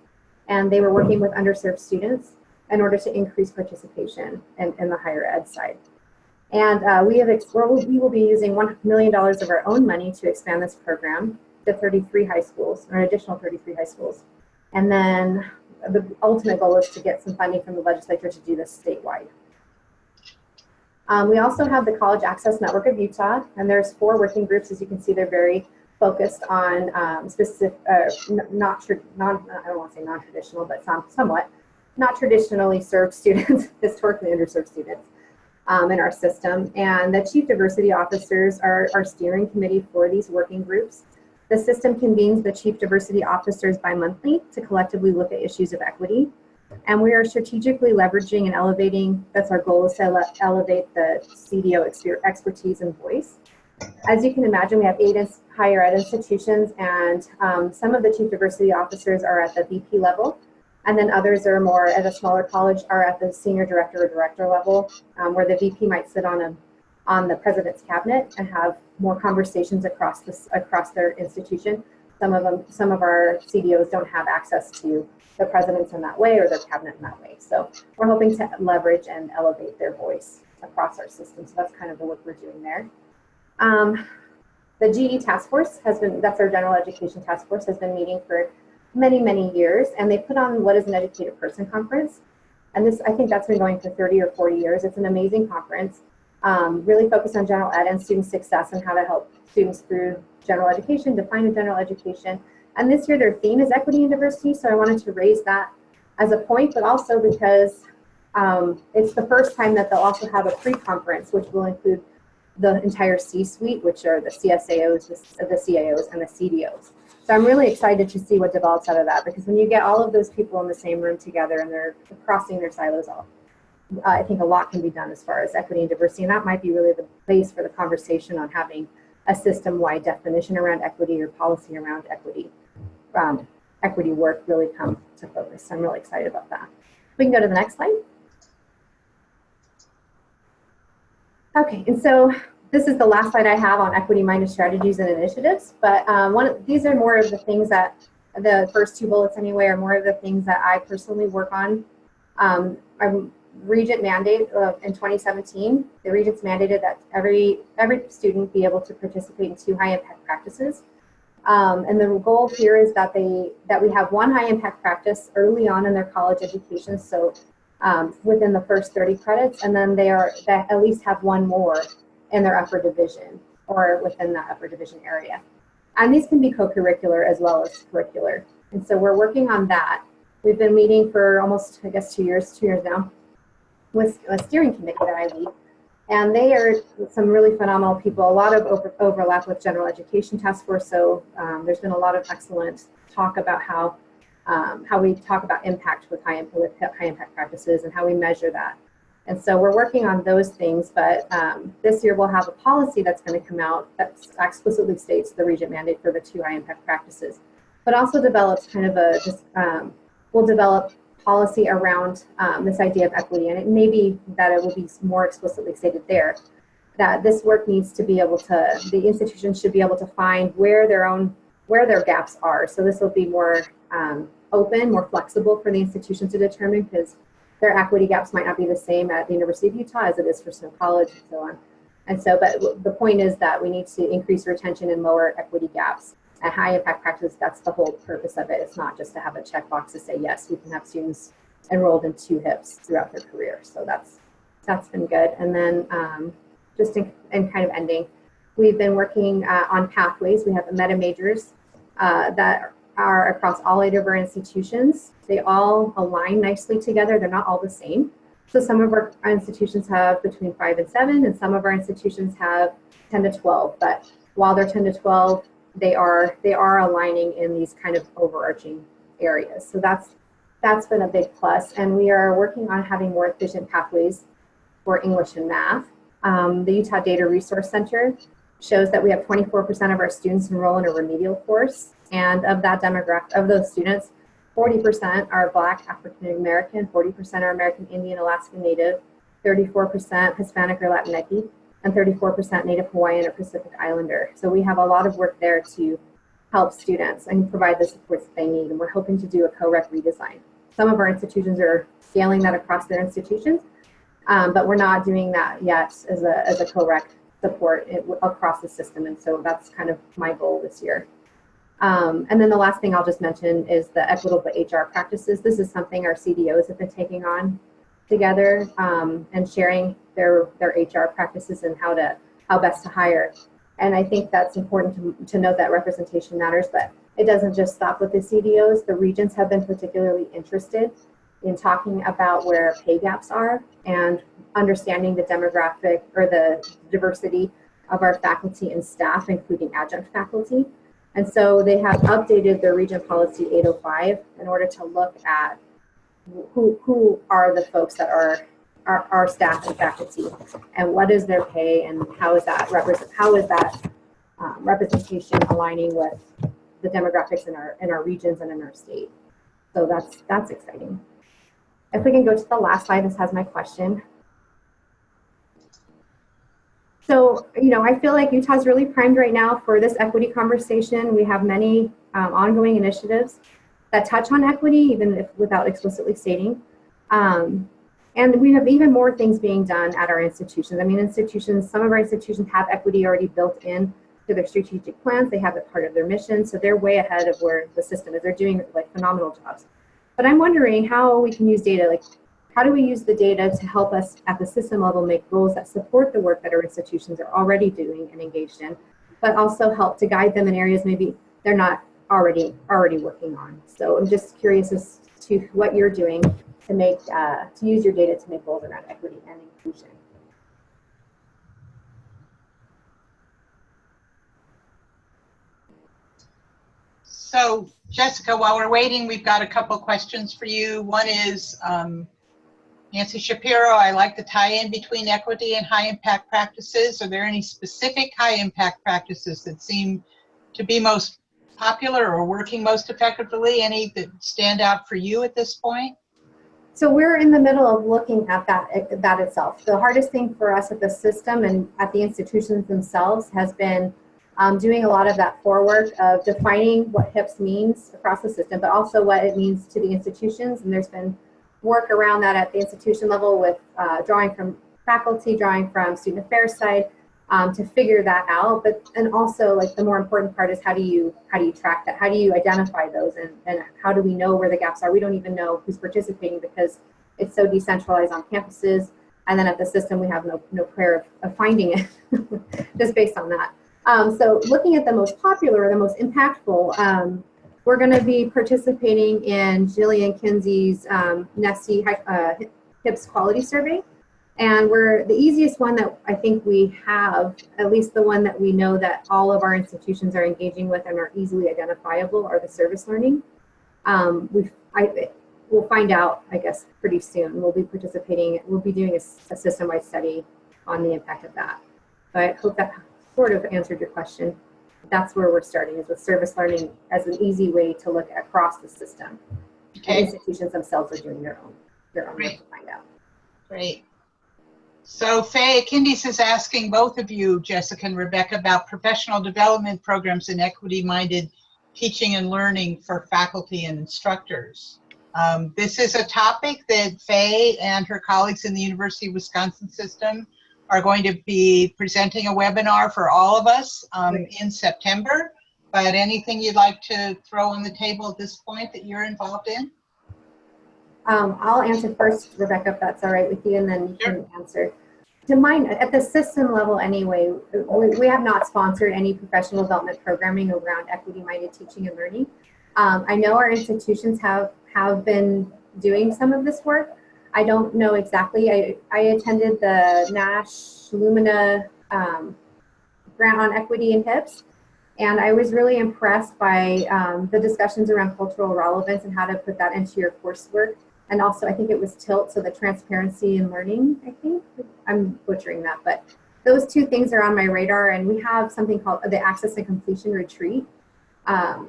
and they were working with underserved students in order to increase participation in the higher ed side. And we will be using $1 million of our own money to expand this program to 33 high schools, or an additional 33 high schools. And then the ultimate goal is to get some funding from the legislature to do this statewide. We also have the College Access Network of Utah, and there's 4 working groups. As you can see, they're very focused on specific, I don't want to say non-traditional, but somewhat not traditionally served students, historically underserved students in our system. And the chief diversity officers are our steering committee for these working groups. The system convenes the chief diversity officers bi-monthly to collectively look at issues of equity. And we are strategically leveraging and elevating, that's our goal, is to elevate the CDO expertise and voice. As you can imagine, we have 8 higher ed institutions, and some of the chief diversity officers are at the VP level, and then others are more at a smaller college are at the senior director or director level, where the VP might sit on the president's cabinet and have more conversations across their institution. Some of our CDOs don't have access to the presidents in that way or their cabinet in that way. So we're hoping to leverage and elevate their voice across our system. So that's kind of the work we're doing there. The GE task force that's our general education task force, has been meeting for many, many years, and they put on What is an Educated Person conference. And this, I think that's been going for 30 or 40 years. It's an amazing conference, really focused on general ed and student success and how to help students through general education, define a general education. And this year their theme is equity and diversity, so I wanted to raise that as a point, but also because it's the first time that they'll also have a pre-conference, which will include the entire C-suite, which are the CSAOs, the CIOs, and the CDOs. So I'm really excited to see what develops out of that, because when you get all of those people in the same room together and they're crossing their silos off, I think a lot can be done as far as equity and diversity, and that might be really the base for the conversation on having a system-wide definition around equity or policy around equity. Equity work really come to focus. So I'm really excited about that. We can go to the next slide. Okay, and so this is the last slide I have on equity-minded strategies and initiatives, but these are more of the things that, the first 2 bullets anyway, are more of the things that I personally work on. Our Regent mandate in 2017, the Regents mandated that every student be able to participate in 2 high-impact practices. And the goal here is that we have 1 high-impact practice early on in their college education. So within the first 30 credits, and then they at least have one more in their upper division or within that upper division area. And these can be co-curricular as well as curricular. And so we're working on that. We've been meeting for almost, I guess, 2 years now with a steering committee that I lead. And they are some really phenomenal people, a lot of overlap with General Education Task Force. So there's been a lot of excellent talk about how we talk about impact with high impact practices and how we measure that. And so we're working on those things, but this year we'll have a policy that's going to come out that explicitly states the region mandate for the 2 high impact practices, but also develops kind of we'll develop policy around this idea of equity. And it may be that it will be more explicitly stated there that this work needs to be able to, the institutions should be able to find where their gaps are. So this will be more open, more flexible for the institution to determine, because their equity gaps might not be the same at the University of Utah as it is for Snow College and so on. And so, but the point is that we need to increase retention and lower equity gaps. At high impact practice, that's the whole purpose of it. It's not just to have a checkbox to say, yes, we can have students enrolled in 2 HIPs throughout their career. So that's been good. And then just in kind of ending, we've been working on pathways. We have meta majors that are across all 8 of our institutions. They all align nicely together. They're not all the same. So some of our institutions have between 5 and 7, and some of our institutions have 10 to 12. But while they're 10 to 12, they are aligning in these kind of overarching areas. So that's been a big plus. And we are working on having more efficient pathways for English and math. The Utah Data Resource Center shows that we have 24% of our students enroll in a remedial course. And of that demographic, of those students, 40% are Black, African American, 40% are American Indian, Alaska Native, 34% Hispanic or Latinx, and 34% Native Hawaiian or Pacific Islander. So we have a lot of work there to help students and provide the supports that they need. And we're hoping to do a co-rec redesign. Some of our institutions are scaling that across their institutions, but we're not doing that yet as a co-rec support across the system. And so that's kind of my goal this year. And then the last thing I'll just mention is the equitable HR practices. This is something our CDOs have been taking on together and sharing their HR practices and how best to hire. And I think that's important to note that representation matters, but it doesn't just stop with the CDOs. The regions have been particularly interested in talking about where pay gaps are and understanding the demographic or the diversity of our faculty and staff, including adjunct faculty. And so they have updated their region policy 805 in order to look at who are the folks that are our staff and faculty, and what is their pay, and how is that representation aligning with the demographics in our regions and in our state. So that's exciting. If we can go to the last slide, this has my question. So, I feel like Utah's really primed right now for this equity conversation. We have many ongoing initiatives that touch on equity, even if without explicitly stating. And we have even more things being done at our institutions. I mean, some of our institutions have equity already built in to their strategic plans. They have it part of their mission. So they're way ahead of where the system is. They're doing phenomenal jobs. But I'm wondering how we can use data. How do we use the data to help us at the system level make goals that support the work that our institutions are already doing and engaged in, but also help to guide them in areas maybe they're not already working on. So I'm just curious as to what you're doing to use your data to make goals around equity and inclusion. So Jessica, while we're waiting, we've got a couple of questions for you. One is, Nancy Shapiro, I like the tie-in between equity and high impact practices. Are there any specific high impact practices that seem to be most popular or working most effectively? Any that stand out for you at this point? So we're in the middle of looking at that itself. The hardest thing for us at the system and at the institutions themselves has been doing a lot of that forework of defining what HIPS means across the system, but also what it means to the institutions. And there's been work around that at the institution level with drawing from faculty, drawing from student affairs side to figure that out. And also the more important part is how do you track that? How do you identify those and how do we know where the gaps are? We don't even know who's participating because it's so decentralized on campuses. And then at the system, we have no prayer of finding it, just based on that. So looking at the most popular, the most impactful, we're going to be participating in Jillian Kinsey's NESI HIPS quality survey. And we're the easiest one that I think we have, at least the one that we know that all of our institutions are engaging with and are easily identifiable, are the service learning. We'll find out, I guess, pretty soon. We'll be participating, we'll be doing a system-wide study on the impact of that. So I hope that sort of answered your question. That's where we're starting, is with service learning as an easy way to look across the system. Okay. And institutions themselves are doing their own work to find out. Great. So Faye Akindis is asking both of you, Jessica and Rebecca, about professional development programs in equity-minded teaching and learning for faculty and instructors. This is a topic that Faye and her colleagues in the University of Wisconsin system are going to be presenting a webinar for all of us in September. But anything you'd like to throw on the table at this point that you're involved in? I'll answer first, Rebecca, if that's all right with you, and then you can answer. To mine, at the system level anyway, we have not sponsored any professional development programming around equity-minded teaching and learning. I know our institutions have been doing some of this work. I don't know exactly. I attended the NASH Lumina grant on equity and HIPS, and I was really impressed by the discussions around cultural relevance and how to put that into your coursework. And also, I think it was TILT, so the transparency in learning, I think. I'm butchering that, but those two things are on my radar, and we have something called the Access and Completion Retreat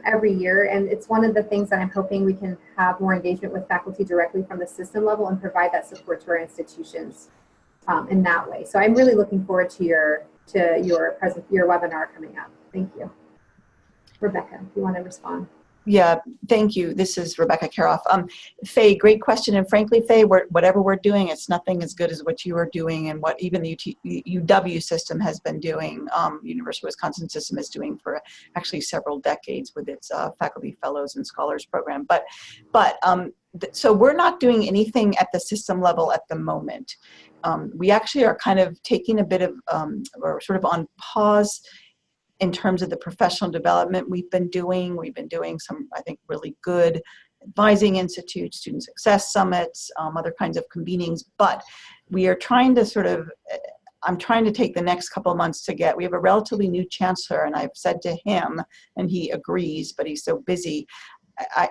every year, and it's one of the things that I'm hoping we can have more engagement with faculty directly from the system level and provide that support to our institutions in that way. So I'm really looking forward to your webinar coming up. Thank you. Rebecca, if you want to respond. Yeah, thank you. This is Rebecca Karoff. Faye, great question. And frankly, Faye, whatever we're doing, it's nothing as good as what you are doing and what even the UW system has been doing, University of Wisconsin system is doing for actually several decades with its faculty fellows and scholars program. So we're not doing anything at the system level at the moment. We actually are kind of taking a bit of, or sort of on pause in terms of the professional development we've been doing some, I think, really good advising institutes, student success summits, other kinds of convenings, but we are trying to sort of, I'm trying to take the next couple of months to we have a relatively new chancellor, and I've said to him, and he agrees, but he's so busy. I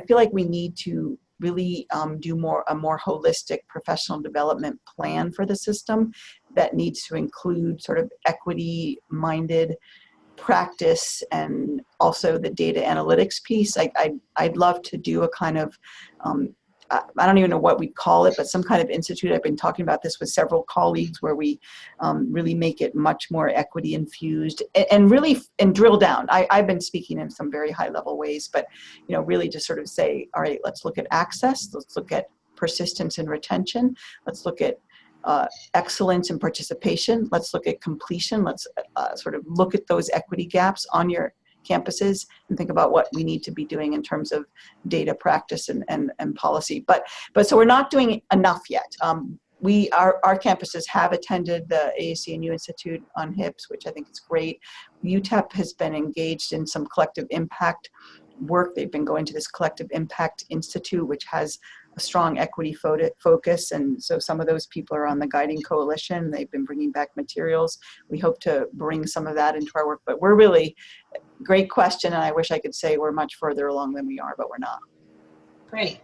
feel like we need to really do a more holistic professional development plan for the system that needs to include sort of equity-minded practice and also the data analytics piece. I'd love to do a kind of, I don't even know what we'd call it, but some kind of institute. I've been talking about this with several colleagues where we really make it much more equity infused and really drill down. I've been speaking in some very high level ways, but really just sort of say, all right, let's look at access, let's look at persistence and retention, let's look at excellence and participation. Let's look at completion. Let's sort of look at those equity gaps on your campuses and think about what we need to be doing in terms of data practice and policy. But so we're not doing enough yet. Our campuses have attended the AAC&U Institute on HIPS, which I think is great. UTEP has been engaged in some collective impact work. They've been going to this Collective Impact Institute, which has a strong equity focus, and so some of those people are on the guiding coalition. They've been bringing back materials. We hope to bring some of that into our work, but we're really, great question, and I wish I could say we're much further along than we are, but we're not. Great.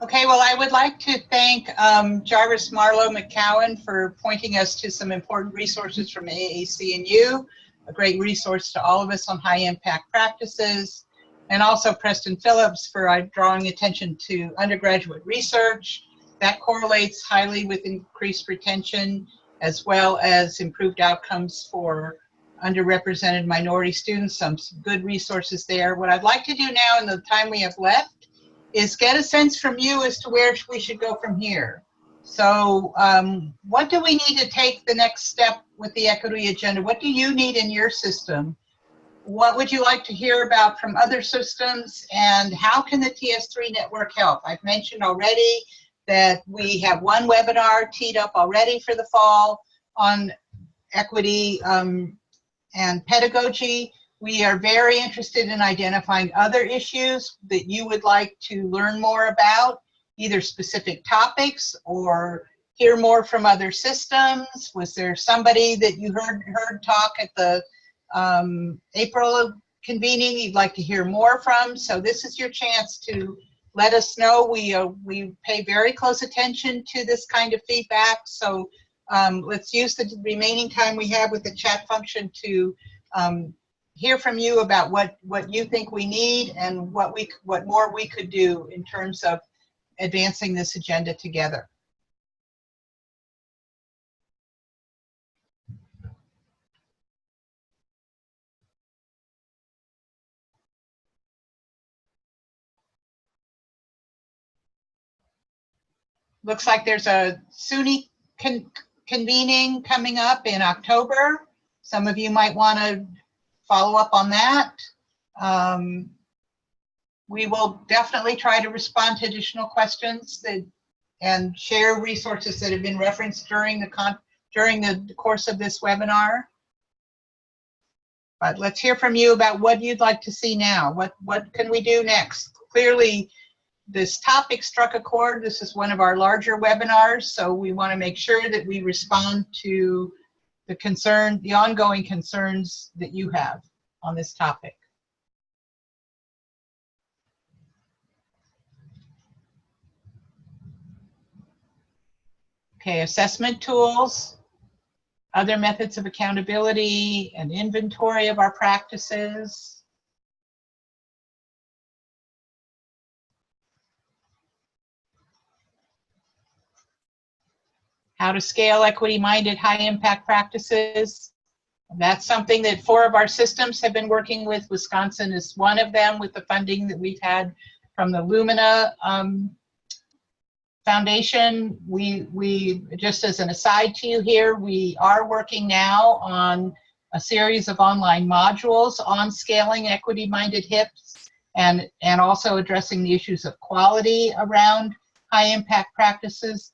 Okay, well, I would like to thank Jarvis Marlowe McCowan for pointing us to some important resources from AAC&U, a great resource to all of us on high impact practices, and also Preston Phillips for drawing attention to undergraduate research that correlates highly with increased retention as well as improved outcomes for underrepresented minority students. Some good resources there. What I'd like to do now in the time we have left is get a sense from you as to where we should go from here. So what do we need to take the next step with the equity agenda? What do you need in your system? What would you like to hear about from other systems, and how can the TS3 network help? I've mentioned already that we have one webinar teed up already for the fall on equity and pedagogy. We are very interested in identifying other issues that you would like to learn more about, either specific topics or hear more from other systems. Was there somebody that you heard talk at the April convening you'd like to hear more from? So this is your chance to let us know. We pay very close attention to this kind of feedback. So let's use the remaining time we have with the chat function to hear from you about what you think we need and what more we could do in terms of advancing this agenda together. Looks like there's a SUNY convening coming up in October. Some of you might want to follow up on that. We will definitely try to respond to additional questions and share resources that have been referenced during the course of this webinar. But let's hear from you about what you'd like to see now. What can we do next? Clearly, this topic struck a chord. This is one of our larger webinars, so we want to make sure that we respond to the ongoing concerns that you have on this topic. Okay, assessment tools, other methods of accountability, and inventory of our practices. How to scale equity-minded, high-impact practices. That's something that 4 of our systems have been working with. Wisconsin is one of them with the funding that we've had from the Lumina Foundation. We just as an aside to you here, we are working now on a series of online modules on scaling equity-minded HIPs and also addressing the issues of quality around high-impact practices.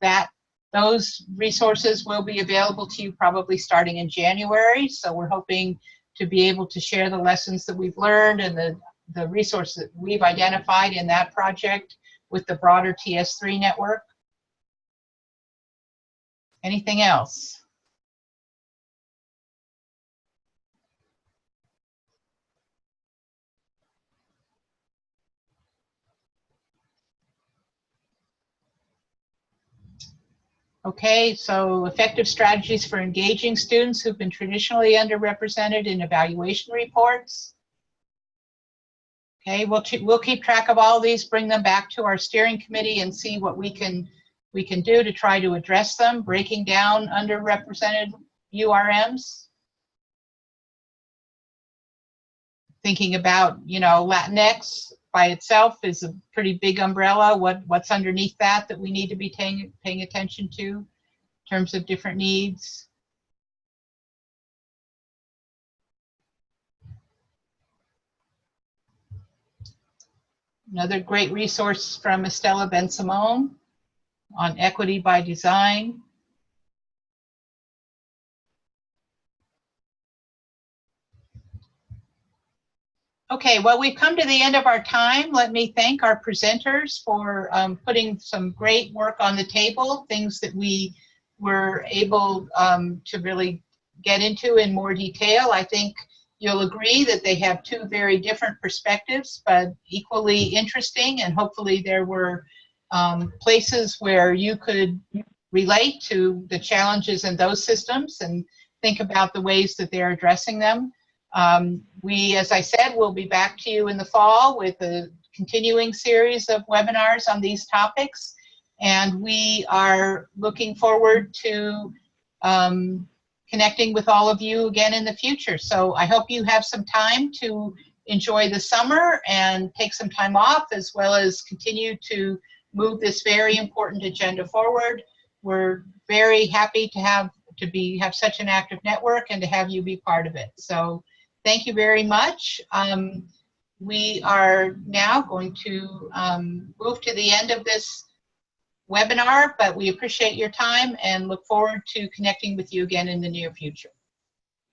Those resources will be available to you probably starting in January. So we're hoping to be able to share the lessons that we've learned and the resources that we've identified in that project with the broader TS3 network. Anything else? Okay, so effective strategies for engaging students who've been traditionally underrepresented in evaluation reports. Okay, we'll keep track of all these, bring them back to our steering committee and see what we can do to try to address them, breaking down underrepresented URMs. Thinking about, Latinx by itself is a pretty big umbrella. What's underneath that we need to be paying attention to in terms of different needs. Another great resource from Estella Ben-Simone on equity by design. Okay, well, we've come to the end of our time. Let me thank our presenters for putting some great work on the table, things that we were able to really get into in more detail. I think you'll agree that they have 2 very different perspectives, but equally interesting, and hopefully there were places where you could relate to the challenges in those systems and think about the ways that they're addressing them. We, as I said, will be back to you in the fall with a continuing series of webinars on these topics, and we are looking forward to connecting with all of you again in the future. So I hope you have some time to enjoy the summer and take some time off, as well as continue to move this very important agenda forward. We're very happy to have such an active network and to have you be part of it. So thank you very much. We are now going to move to the end of this webinar, but we appreciate your time and look forward to connecting with you again in the near future.